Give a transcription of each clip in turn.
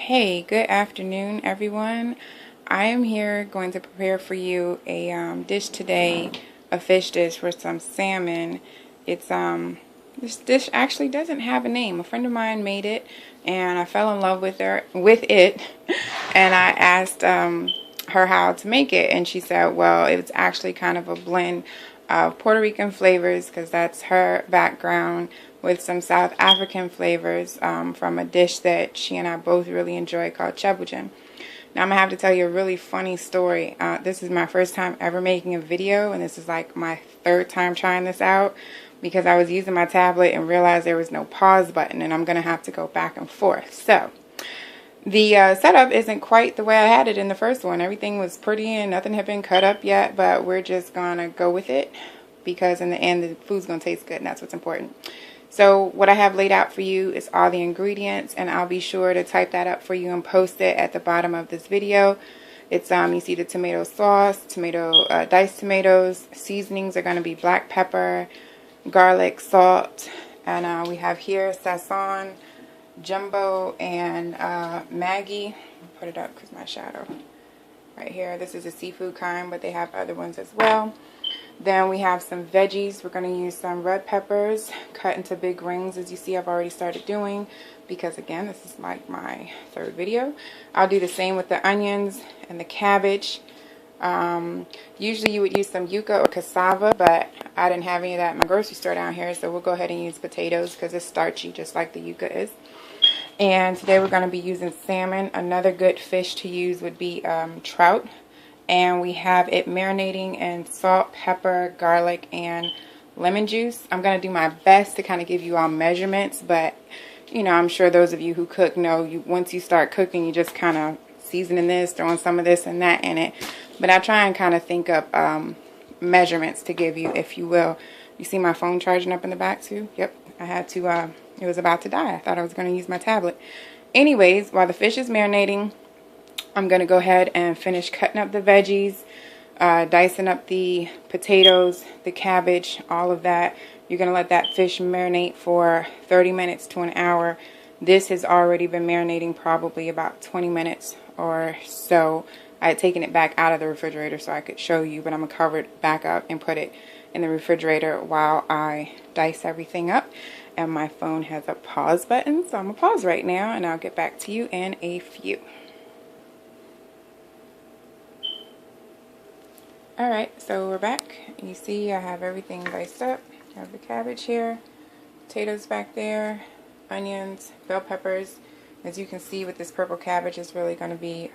Hey, good afternoon, everyone. I am here going to prepare for you a dish today, a fish dish with some salmon. It's this dish actually doesn't have a name. A friend of mine made it, and I fell in love with it, and I asked her how to make it, and she said, well, it's actually kind of a blend of Puerto Rican flavors because that's her background, with some South African flavors from a dish that she and I both really enjoy called chebouchen. Now I'm going to have to tell you a really funny story. This is my first time ever making a video, and this is like my third time trying this out because I was using my tablet and realized there was no pause button, and I'm going to have to go back and forth. So the setup isn't quite the way I had it in the first one. Everything was pretty and nothing had been cut up yet, but we're just going to go with it because in the end the food's going to taste good, and that's what's important. So what I have laid out for you is all the ingredients, and I'll be sure to type that up for you and post it at the bottom of this video. It's you see the tomato sauce, diced tomatoes. Seasonings are going to be black pepper, garlic, salt, and we have here sazon, jumbo, and Maggi. I'll put it up because my shadow right here. This is a seafood kind, but they have other ones as well. Then we have some veggies. We're going to use some red peppers cut into big rings, as you see I've already started doing, because again, this is like my third video. I'll do the same with the onions and the cabbage. Usually you would use some yuca or cassava, but I didn't have any of that in my grocery store down here, so we'll go ahead and use potatoes because it's starchy just like the yuca is. And today we're going to be using salmon. Another good fish to use would be trout. And we have it marinating in salt, pepper, garlic, and lemon juice. I'm going to do my best to kind of give you all measurements, but you know, I'm sure those of you who cook know once you start cooking, you just kind of seasoning this, throwing some of this and that in it. But I try and kind of think up measurements to give you, if you will. You see my phone charging up in the back too? Yep, I had to, it was about to die. I thought I was going to use my tablet. Anyways, while the fish is marinating, I'm going to go ahead and finish cutting up the veggies, dicing up the potatoes, the cabbage, all of that. You're going to let that fish marinate for 30 minutes to an hour. This has already been marinating probably about 20 minutes or so. I had taken it back out of the refrigerator so I could show you, but I'm going to cover it back up and put it in the refrigerator while I dice everything up. And my phone has a pause button, so I'm going to pause right now and I'll get back to you in a few. Alright, so we're back. You see I have everything diced up. I have the cabbage here, potatoes back there, onions, bell peppers. As you can see with this purple cabbage, it's really going to be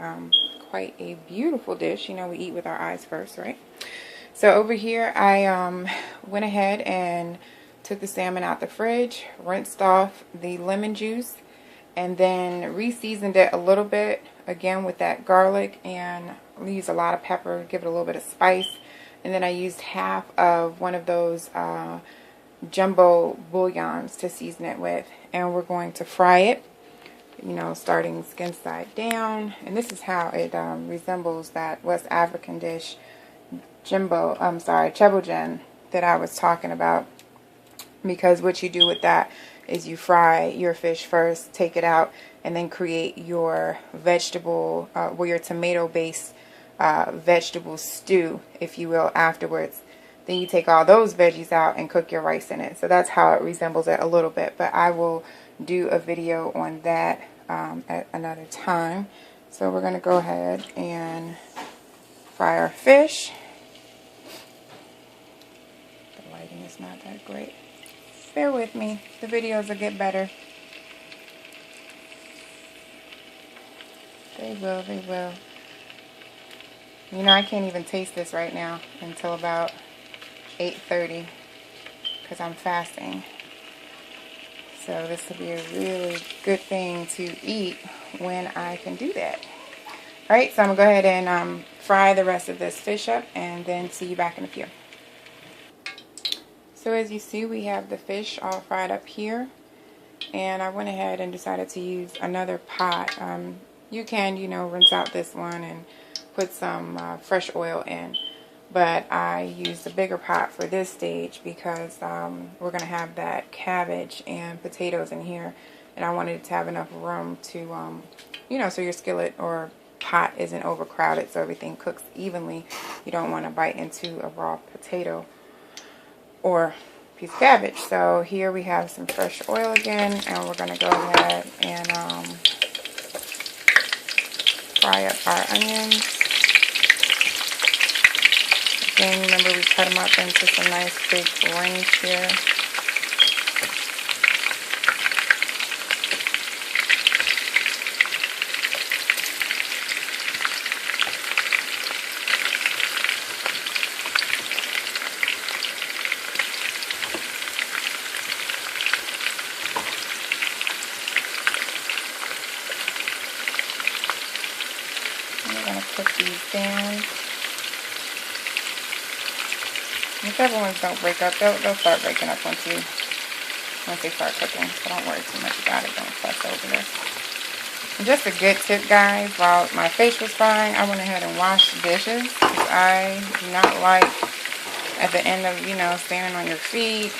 quite a beautiful dish. You know, we eat with our eyes first, right? So over here I went ahead and took the salmon out the fridge, rinsed off the lemon juice, and then re-seasoned it a little bit, again with that garlic, and we use a lot of pepper, give it a little bit of spice. And then I used half of one of those jumbo bouillons to season it with. And we're going to fry it, you know, starting skin side down. And this is how it resembles that West African dish, chebouchen, that I was talking about. Because what you do with that is you fry your fish first, take it out, and then create your vegetable, your tomato-based vegetable stew, if you will, afterwards. Then you take all those veggies out and cook your rice in it. So that's how it resembles it a little bit. But I will do a video on that at another time. So we're going to go ahead and fry our fish. The lighting is not that great. Bear with me. The videos will get better. They will, they will. You know, I can't even taste this right now until about 8:30 because I'm fasting. So this will be a really good thing to eat when I can do that. Alright, so I'm going to go ahead and fry the rest of this fish up and then see you back in a few. So as you see, we have the fish all fried up here. And I went ahead and decided to use another pot. You can, you know, rinse out this one and put some fresh oil in. But I used a bigger pot for this stage because we're going to have that cabbage and potatoes in here. and I wanted it to have enough room to, you know, so your skillet or pot isn't overcrowded, so everything cooks evenly. You don't want to bite into a raw potato or piece of cabbage. So here we have some fresh oil again, and we're going to go ahead and fry up our onions. Again, remember we cut them up into some nice big rings here. And we're going to put these down. Whichever ones don't break up, they'll start breaking up once they start cooking. So don't worry too much about it. Don't fuss over this. And just a good tip, guys. While my fish was frying, I went ahead and washed the dishes. Because I do not like at the end of, you know, standing on your feet,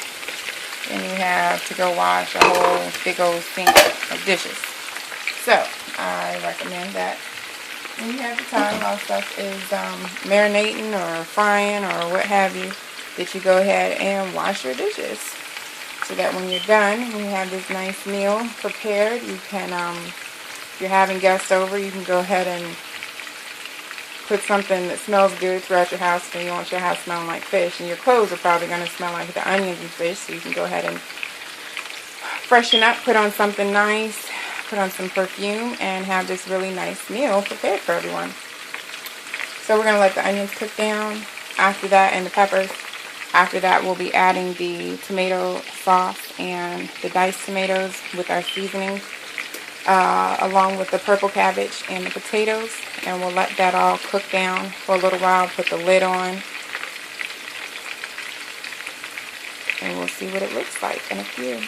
and you have to go wash a whole big old sink of dishes. So I recommend that when you have the time while stuff is marinating or frying or what have you, that you go ahead and wash your dishes, so that when you're done, when you have this nice meal prepared, you can, if you're having guests over, you can go ahead and put something that smells good throughout your house, and you want your house smelling like fish, and your clothes are probably going to smell like the onions and fish, so you can go ahead and freshen up, put on something nice, put on some perfume, and have this really nice meal prepared for everyone. So we're going to let the onions cook down after that, and the peppers. After that, we'll be adding the tomato sauce and the diced tomatoes with our seasonings, along with the purple cabbage and the potatoes, and we'll let that all cook down for a little while. Put the lid on, and we'll see what it looks like in a few.